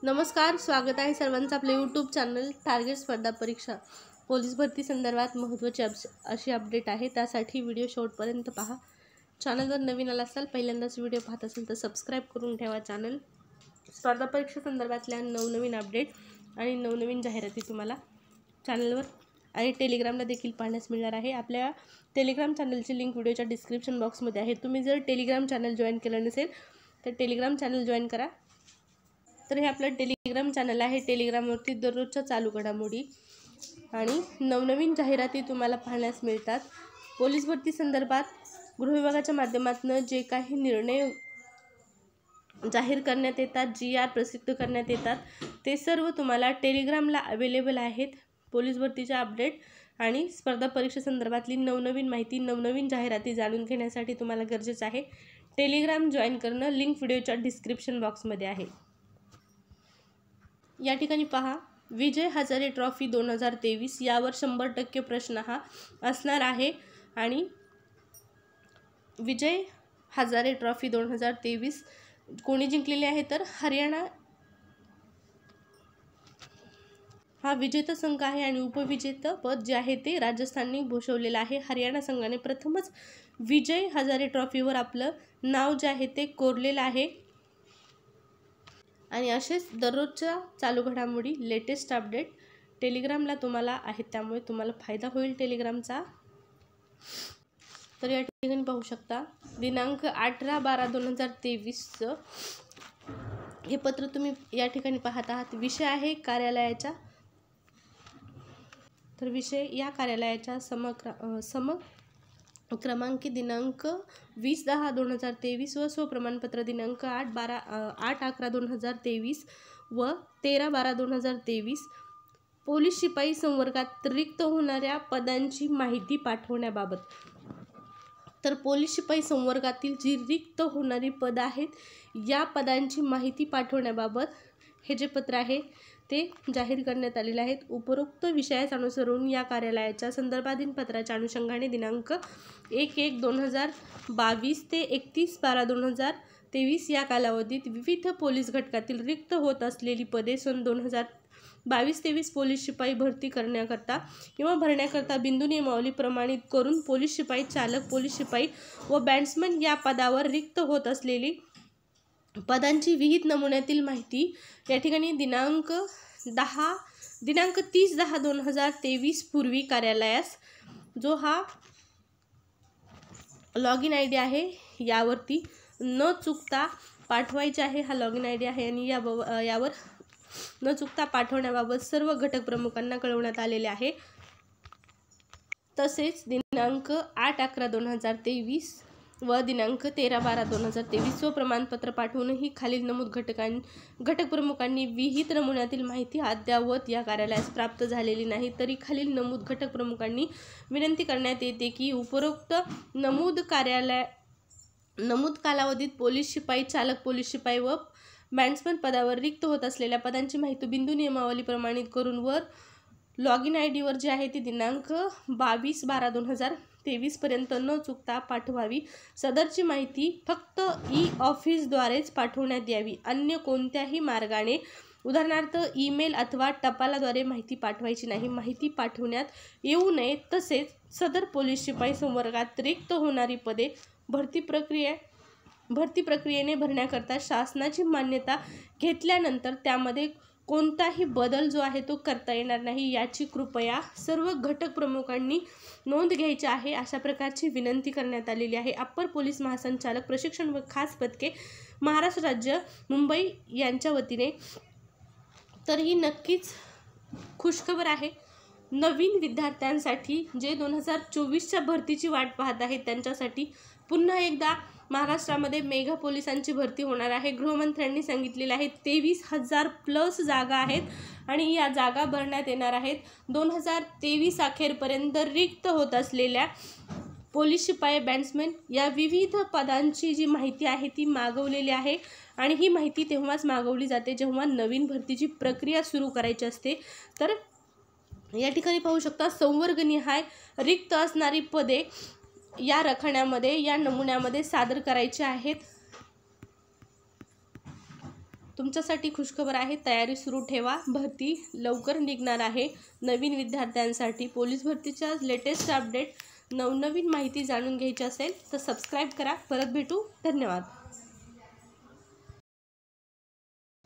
नमस्कार, स्वागत आहे सर्वांचं आपल्या यूट्यूब चॅनल टार्गेट स्पर्धा परीक्षा पोलीस भरती संदर्भात महत्त्वाची अशी अपडेट आहे। त्यासाठी व्हिडिओ शेवटपर्यंत पहा। चॅनलवर नवीन आला असाल, पहिल्यांदाच व्हिडिओ पाहत असाल तर सबस्क्राईब करून ठेवा चॅनल। स्पर्धा परीक्षा संदर्भातल्या नवनवीन अपडेट आणि नवनवीन जाहिराती तुम्हाला चॅनलवर आणि टेलिग्रामला देखील पाहण्यास मिळणार आहे। आपल्या टेलिग्राम चॅनलची लिंक व्हिडिओच्या डिस्क्रिप्शन बॉक्समध्ये आहे। तुम्ही जर टेलिग्राम चॅनल जॉईन केलं नसेल तर टेलिग्राम चॅनल जॉईन करा। तर हे आपलं टेलिग्राम चॅनल आहे। टेलिग्रामवरती दररोजच्या चालू घडामोडी आणि नवनवीन जाहिराती तुम्हाला पाहण्यास मिळतात। पोलीस भरती संदर्भात गृह विभागाच्या माध्यमातून जे काही निर्णय जाहीर करण्यात येतात, GR प्रसिद्ध करण्यात येतात, ते सर्व तुम्हाला टेलिग्रामला अवेलेबल आहेत। पोलीस भरतीच्या अपडेट आणि स्पर्धा परीक्षा संदर्भातली नवनवीन माहिती, नवनवीन जाहिराती जाणून घेण्यासाठी तुम्हाला गरजेचं आहे टेलिग्राम जॉईन करणं। लिंक व्हिडिओच्या डिस्क्रिप्शन बॉक्समध्ये आहे। या ठिकाणी पहा, विजय हजारे ट्रॉफी 2023 यावर 100% प्रश्न हा असणार आहे। आणि विजय हजारे ट्रॉफी 2023 कोणी जिंकलेली आहे तर हरियाणा हा विजेता संघ आहे आणि उपविजेता पद जे आहे ते राजस्थानने भूषवलेलं आहे। हरियाणा संघाने प्रथमच विजय हजारे ट्रॉफीवर आपलं नाव जे आहे ते कोरलेलं आहे। आणि असेच दररोजच्या चालू घडामोडी, लेटेस्ट अपडेट टेलिग्रामला तुम्हाला आहेत, त्यामुळे तुम्हाला फायदा होईल टेलिग्रामचा। तर या ठिकाणी पाहू शकता, दिनांक 18/12/2023 हे पत्र तुम्ही या ठिकाणी पाहत आहात। विषय आहे कार्यालयाच्या, तर विषय या कार्यालयाच्या क्रमांकी दिनांक 20/10/2023 व स्वप्रमाणपत्र दिनांक 8/11/2023 व 13/12/2023 पोलीस शिपाई संवर्गात रिक्त होणाऱ्या पदांची माहिती पाठवण्याबाबत। तर पोलीस शिपाई संवर्गातील जी रिक्त होणारी पद आहेत, या पदांची माहिती पाठवण्याबाबत हे जे पत्र आहे ते जाहीर करण्यात आलेले आहेत। उपरोक्त विषयास अनुसरून या कार्यालयाच्या संदर्भाधीन पत्राच्या अनुषंगाने दिनांक 1/1/2022 ते 31/12/2023 या कालावधीत विविध पोलीस घटकातील रिक्त होत असलेली पदे सन 2022-23 पोलीस शिपाई भरती करण्याकरता किंवा भरण्याकरता बिंदू नियमावली प्रमाणित करून पोलीस शिपाई चालक, पोलीस शिपाई व बॅट्समन या पदावर रिक्त होत असलेली पदांची विहित नमुन्यातील माहिती या ठिकाणी दिनांक 30/10/2023 पूर्वी कार्यालयास जो हा लॉगिन ID आहे यावरती न चुकता पाठवायचे आहे। हा लॉगिन ID आहे आणि यावर न चुकता पाठवण्याबाबत सर्व घटक प्रमुखांना कळवण्यात आलेले आहे। तसेच दिनांक 8/11/2023 व दिनांक 13/12/2023 व प्रमाणपत्र पाठवूनही खालील नमूद घटक प्रमुखांनी विहित नमुन्यातील माहिती अद्यावत या कार्यालयास प्राप्त झालेली नाही, तरी खालील नमूद घटक प्रमुखांनी विनंती करण्यात येते की उपरोक्त नमूद कालावधीत पोलीस शिपाई चालक, पोलीस शिपाई व बॅट्समन पदावर रिक्त होत असलेल्या पदांची माहिती बिंदू नियमावली प्रमाणित करून वर लॉगिन ID वर जे आहे ती दिनांक 22/12/2023 पर्यंत न चुकता पाठवावी। सदरची माहिती फक्त ऑफिसद्वारेच पाठवण्यात यावी। अन्य कोणत्याही मार्गाने उदाहरणार्थ ईमेल अथवा टपालाद्वारे माहिती पाठवायची नाही। माहिती पाठवण्यात येऊ नये। तसेच सदर पोलीस शिपाई संवर्गात रिक्त होणारी पदे भरती प्रक्रियेने भरण्याकरता शासनाची मान्यता घेतल्यानंतर त्यामध्ये कोणताही बदल जो आहे तो करता येणार नाही, याची कृपया सर्व घटक प्रमुखांनी नोंद घ्यायची आहे, अशा प्रकारची विनंती करण्यात आलेली आहे। अप्पर पोलीस महासंचालक प्रशिक्षण व खास पथके महाराष्ट्र राज्य मुंबई यांच्या वतीने। तर ही नक्कीच खुशखबर आहे नवीन विद्यार्थ्यांसाठी जे 2024च्या भरतीची वाट पाहत आहेत त्यांच्यासाठी। पुन्हा एकदा महाराष्ट्रामध्ये मेगा पोलिसांची भरती होणार आहे। गृहमंत्र्यांनी सांगितलेले आहे 23,000+ जागा आहेत आणि या जागा भरण्यात येणार आहेत। 2023 अखेरपर्यंत रिक्त होत असलेल्या पोलीस शिपाई, बॅट्समन या विविध पदांची जी माहिती आहे ती मागवलेली आहे आणि ही माहिती तेव्हाच मागवली जाते जेव्हा नवीन भरतीची प्रक्रिया सुरू करायची असते। तर या ठिकाणी पाहू शकता, संवर्गनिहाय रिक्त असणारी पदे या रखान्यामध्ये, या नमुन्यामध्ये सादर करायचे आहेत। तुमच्यासाठी खुशखबर आहे, तयारी सुरू ठेवा. भरती लवकर निघणार आहे. नवीन विद्यार्थ्यांसाठी पोलीस भरतीच्या लेटेस्ट अपडेट, नवनवीन माहिती जाणून घ्यायची असेल तर सबस्क्राईब करा. परत भेटू. धन्यवाद.